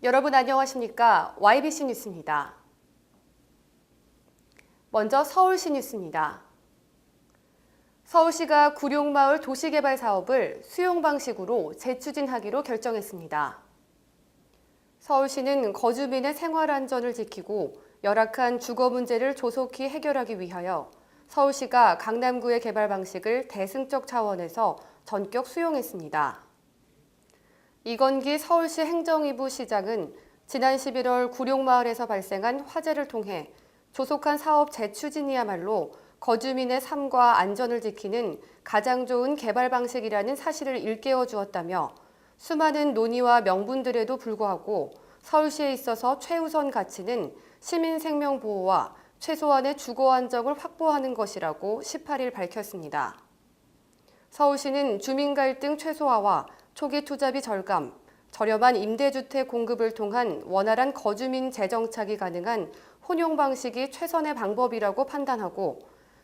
여러분 안녕하십니까? YBC 뉴스입니다. 먼저 서울시 뉴스입니다. 서울시가 구룡마을 도시개발 사업을 수용 방식으로 재추진하기로 결정했습니다. 서울시는 거주민의 생활 안전을 지키고 열악한 주거 문제를 조속히 해결하기 위하여 서울시가 강남구의 개발 방식을 대승적 차원에서 전격 수용했습니다. 이건기 서울시 행정이부 시장은 지난 11월 구룡마을에서 발생한 화재를 통해 조속한 사업 재추진이야말로 거주민의 삶과 안전을 지키는 가장 좋은 개발 방식이라는 사실을 일깨워 주었다며 수많은 논의와 명분들에도 불구하고 서울시에 있어서 최우선 가치는 시민 생명 보호와 최소한의 주거 안정을 확보하는 것이라고 18일 밝혔습니다. 서울시는 주민 갈등 최소화와 초기 투자비 절감, 저렴한 임대주택 공급을 통한 원활한 거주민 재정착이 가능한 혼용 방식이 최선의 방법이라고 판단하고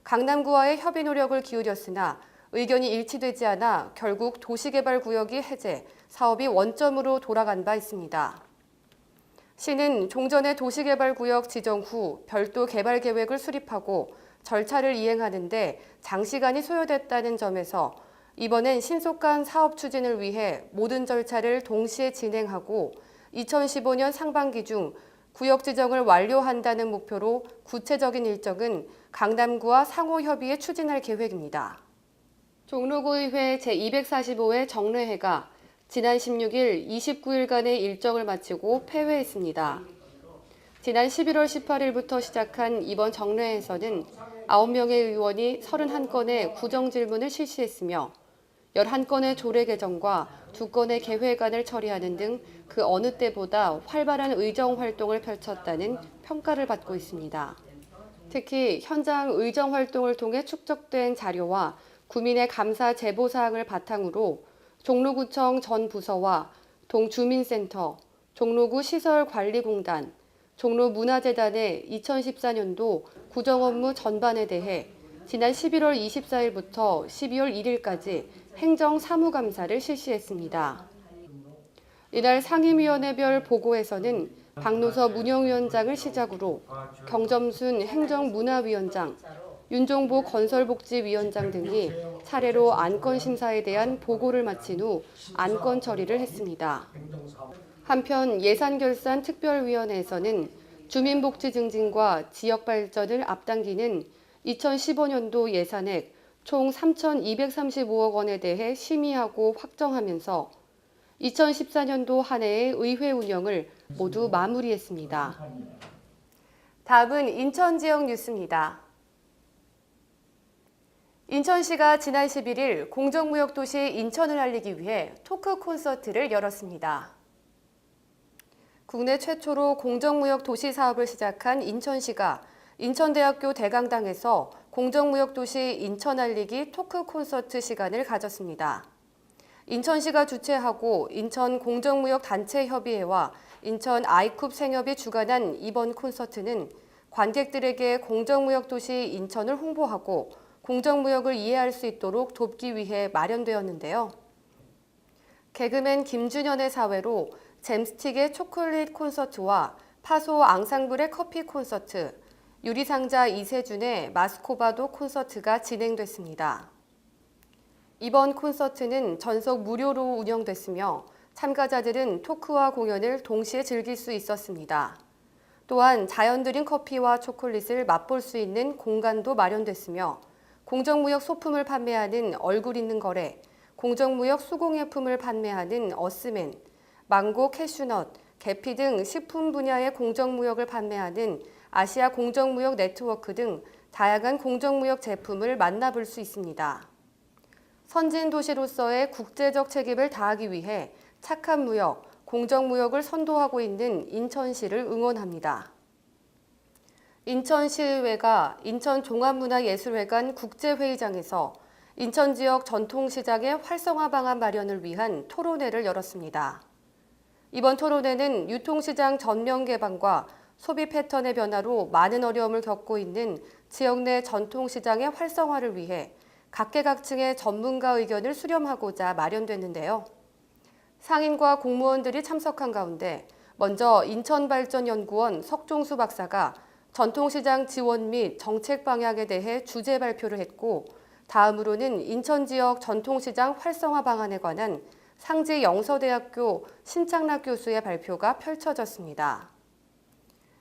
강남구와의 협의 노력을 기울였으나 의견이 일치되지 않아 결국 도시개발구역이 해제, 사업이 원점으로 돌아간 바 있습니다. 시는 종전의 도시개발구역 지정 후 별도 개발 계획을 수립하고 절차를 이행하는 데 장시간이 소요됐다는 점에서 이번엔 신속한 사업 추진을 위해 모든 절차를 동시에 진행하고 2015년 상반기 중 구역 지정을 완료한다는 목표로 구체적인 일정은 강남구와 상호 협의에 추진할 계획입니다. 종로구의회 제245회 정례회가 지난 16일 29일간의 일정을 마치고 폐회했습니다. 지난 11월 18일부터 시작한 이번 정례에서는 9명의 의원이 31건의 구정질문을 실시했으며 11건의 조례 개정과 2건의 개회관을 처리하는 등 그 어느 때보다 활발한 의정 활동을 펼쳤다는 평가를 받고 있습니다. 특히 현장 의정 활동을 통해 축적된 자료와 구민의 감사 제보 사항을 바탕으로 종로구청 전 부서와 동주민센터, 종로구 시설관리공단, 종로문화재단의 2014년도 구정업무 전반에 대해 지난 11월 24일부터 12월 1일까지 행정사무감사를 실시했습니다. 이날 상임위원회별 보고에서는 박노섭 운영위원장을 시작으로 경점순 행정문화위원장, 윤종보 건설복지위원장 등이 차례로 안건심사에 대한 보고를 마친 후 안건 처리를 했습니다. 한편 예산결산특별위원회에서는 주민복지 증진과 지역발전을 앞당기는 2015년도 예산액 총 3,235억 원에 대해 심의하고 확정하면서 2014년도 한 해의 의회 운영을 모두 마무리했습니다. 다음은 인천 지역 뉴스입니다. 인천시가 지난 11일 공정무역도시 인천을 알리기 위해 토크 콘서트를 열었습니다. 국내 최초로 공정무역도시 사업을 시작한 인천시가 인천대학교 대강당에서 공정무역도시 인천 알리기 토크 콘서트 시간을 가졌습니다. 인천시가 주최하고 인천공정무역단체협의회와 인천 아이쿱 생협이 주관한 이번 콘서트는 관객들에게 공정무역도시 인천을 홍보하고 공정무역을 이해할 수 있도록 돕기 위해 마련되었는데요. 개그맨 김준현의 사회로 잼스틱의 초콜릿 콘서트와 파소 앙상블의 커피 콘서트, 유리상자 이세준의 마스코바도 콘서트가 진행됐습니다. 이번 콘서트는 전석 무료로 운영됐으며 참가자들은 토크와 공연을 동시에 즐길 수 있었습니다. 또한 자연 들인 커피와 초콜릿을 맛볼 수 있는 공간도 마련됐으며 공정무역 소품을 판매하는 얼굴 있는 거래, 공정무역 수공예품을 판매하는 어스맨, 망고 캐슈넛, 계피 등 식품 분야의 공정무역을 판매하는 아시아 공정무역 네트워크 등 다양한 공정무역 제품을 만나볼 수 있습니다. 선진 도시로서의 국제적 책임을 다하기 위해 착한 무역, 공정무역을 선도하고 있는 인천시를 응원합니다. 인천시의회가 인천종합문화예술회관 국제회의장에서 인천 지역 전통시장의 활성화 방안 마련을 위한 토론회를 열었습니다. 이번 토론회는 유통시장 전면 개방과 소비 패턴의 변화로 많은 어려움을 겪고 있는 지역 내 전통시장의 활성화를 위해 각계각층의 전문가 의견을 수렴하고자 마련됐는데요. 상인과 공무원들이 참석한 가운데 먼저 인천발전연구원 석종수 박사가 전통시장 지원 및 정책 방향에 대해 주제 발표를 했고, 다음으로는 인천 지역 전통시장 활성화 방안에 관한 상지 영서대학교 신창락 교수의 발표가 펼쳐졌습니다.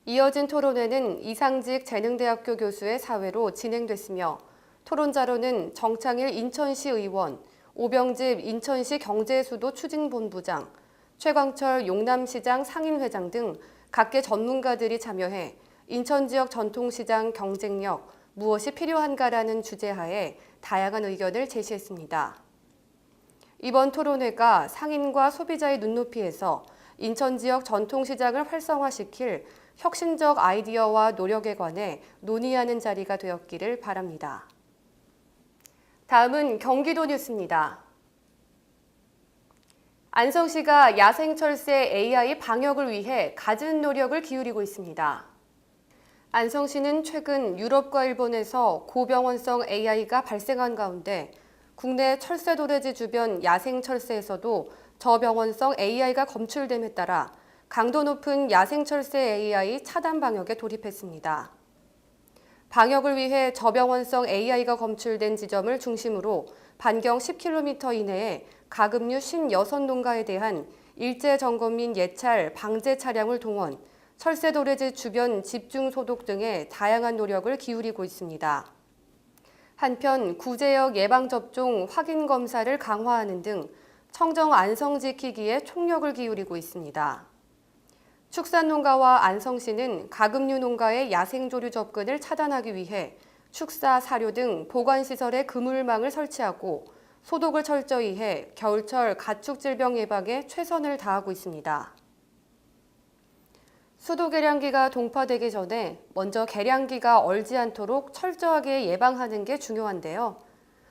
이어진 토론회는 이상직 재능대학교 교수의 사회로 진행됐으며, 토론자로는 정창일 인천시 의원, 오병집 인천시 경제수도 추진본부장, 최광철 용남시장 상인회장 등 각계 전문가들이 참여해 인천 지역 전통시장 경쟁력, 무엇이 필요한가라는 주제하에 다양한 의견을 제시했습니다. 이번 토론회가 상인과 소비자의 눈높이에서 인천 지역 전통시장을 활성화시킬 혁신적 아이디어와 노력에 관해 논의하는 자리가 되었기를 바랍니다. 다음은 경기도 뉴스입니다. 안성시가 야생철새 AI 방역을 위해 갖은 노력을 기울이고 있습니다. 안성시는 최근 유럽과 일본에서 고병원성 AI가 발생한 가운데 국내 철새도래지 주변 야생철새에서도 저병원성 AI가 검출됨에 따라 강도 높은 야생철새 AI 차단 방역에 돌입했습니다. 방역을 위해 저병원성 AI가 검출된 지점을 중심으로 반경 10km 이내에 가금류 56농가에 대한 일제 점검 및 예찰, 방제 차량을 동원, 철새도래지 주변 집중 소독 등의 다양한 노력을 기울이고 있습니다. 한편 구제역 예방접종 확인 검사를 강화하는 등 청정 안성 지키기에 총력을 기울이고 있습니다. 축산농가와 안성시는 가금류 농가의 야생조류 접근을 차단하기 위해 축사, 사료 등 보관시설에 그물망을 설치하고 소독을 철저히 해 겨울철 가축질병 예방에 최선을 다하고 있습니다. 수도 계량기가 동파되기 전에 먼저 계량기가 얼지 않도록 철저하게 예방하는 게 중요한데요.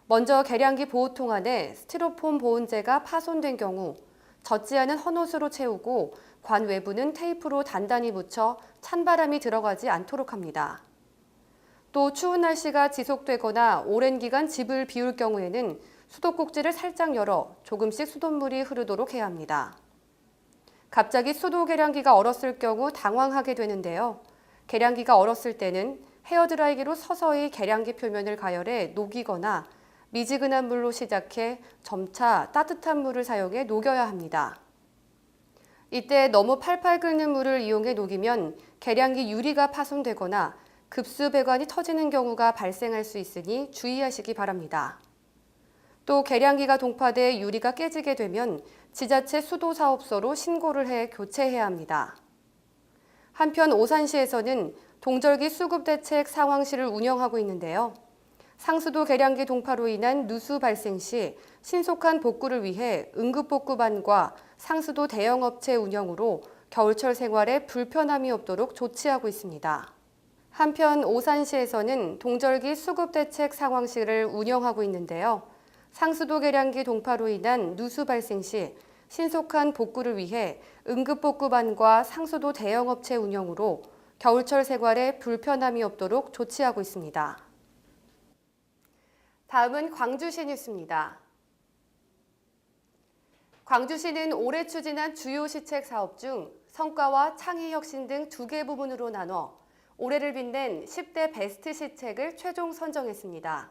먼저 계량기 보호통 안에 스티로폼 보온재가 파손된 경우 젖지 않은 헌옷으로 채우고 관 외부는 테이프로 단단히 붙여 찬바람이 들어가지 않도록 합니다. 또 추운 날씨가 지속되거나 오랜 기간 집을 비울 경우에는 수도꼭지를 살짝 열어 조금씩 수돗물이 흐르도록 해야 합니다. 갑자기 수도 계량기가 얼었을 경우 당황하게 되는데요. 계량기가 얼었을 때는 헤어드라이기로 서서히 계량기 표면을 가열해 녹이거나 미지근한 물로 시작해 점차 따뜻한 물을 사용해 녹여야 합니다. 이때 너무 팔팔 끓는 물을 이용해 녹이면 계량기 유리가 파손되거나 급수 배관이 터지는 경우가 발생할 수 있으니 주의하시기 바랍니다. 또 계량기가 동파돼 유리가 깨지게 되면 지자체 수도사업소로 신고를 해 교체해야 합니다. 한편 오산시에서는 동절기 수급대책 상황실을 운영하고 있는데요. 상수도 계량기 동파로 인한 누수 발생 시 신속한 복구를 위해 응급복구반과 상수도 대형업체 운영으로 겨울철 생활에 불편함이 없도록 조치하고 있습니다. 한편 오산시에서는 동절기 수급대책 상황실을 운영하고 있는데요. 상수도 계량기 동파로 인한 누수 발생 시 신속한 복구를 위해 응급복구반과 상수도 대형업체 운영으로 겨울철 생활에 불편함이 없도록 조치하고 있습니다. 다음은 광주시 뉴스입니다. 광주시는 올해 추진한 주요 시책 사업 중 성과와 창의 혁신 등 2개 부문으로 나눠 올해를 빛낸 10대 베스트 시책을 최종 선정했습니다.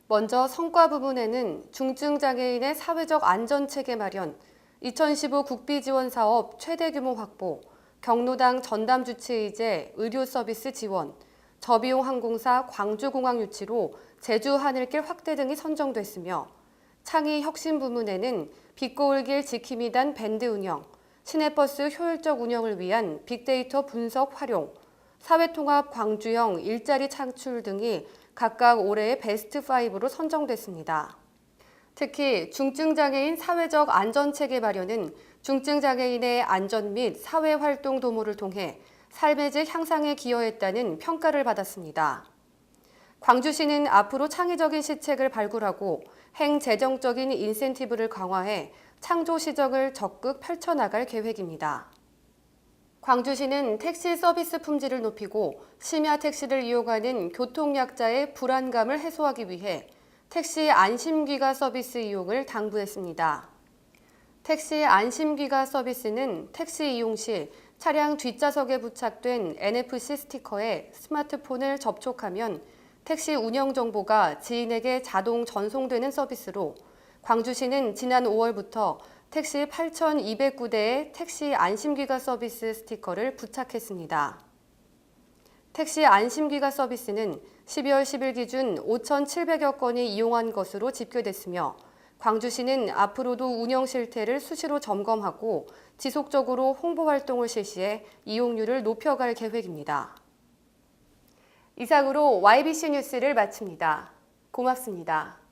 먼저 성과 부분에는 중증장애인의 사회적 안전체계 마련, 2015 국비지원사업 최대 규모 확보, 경로당 전담주치의제 의료 서비스 지원, 저비용 항공사 광주공항 유치로 제주 하늘길 확대 등이 선정됐으며 창의 혁신 부문에는 빛고울길 지킴이단 밴드 운영, 시내버스 효율적 운영을 위한 빅데이터 분석 활용, 사회통합 광주형 일자리 창출 등이 각각 올해의 베스트 5로 선정됐습니다. 특히 중증장애인 사회적 안전체계 마련은 중증장애인의 안전 및 사회활동 도모를 통해 삶의 질 향상에 기여했다는 평가를 받았습니다. 광주시는 앞으로 창의적인 시책을 발굴하고 행재정적인 인센티브를 강화해 창조 시정을 적극 펼쳐나갈 계획입니다. 광주시는 택시 서비스 품질을 높이고 심야 택시를 이용하는 교통약자의 불안감을 해소하기 위해 택시 안심귀가 서비스 이용을 당부했습니다. 택시 안심귀가 서비스는 택시 이용 시 차량 뒷좌석에 부착된 NFC 스티커에 스마트폰을 접촉하면 택시 운영 정보가 지인에게 자동 전송되는 서비스로 광주시는 지난 5월부터 택시 8,209대의 택시 안심귀가 서비스 스티커를 부착했습니다. 택시 안심귀가 서비스는 12월 10일 기준 5,700여 건이 이용한 것으로 집계됐으며 광주시는 앞으로도 운영 실태를 수시로 점검하고 지속적으로 홍보 활동을 실시해 이용률을 높여갈 계획입니다. 이상으로 YBC 뉴스를 마칩니다. 고맙습니다.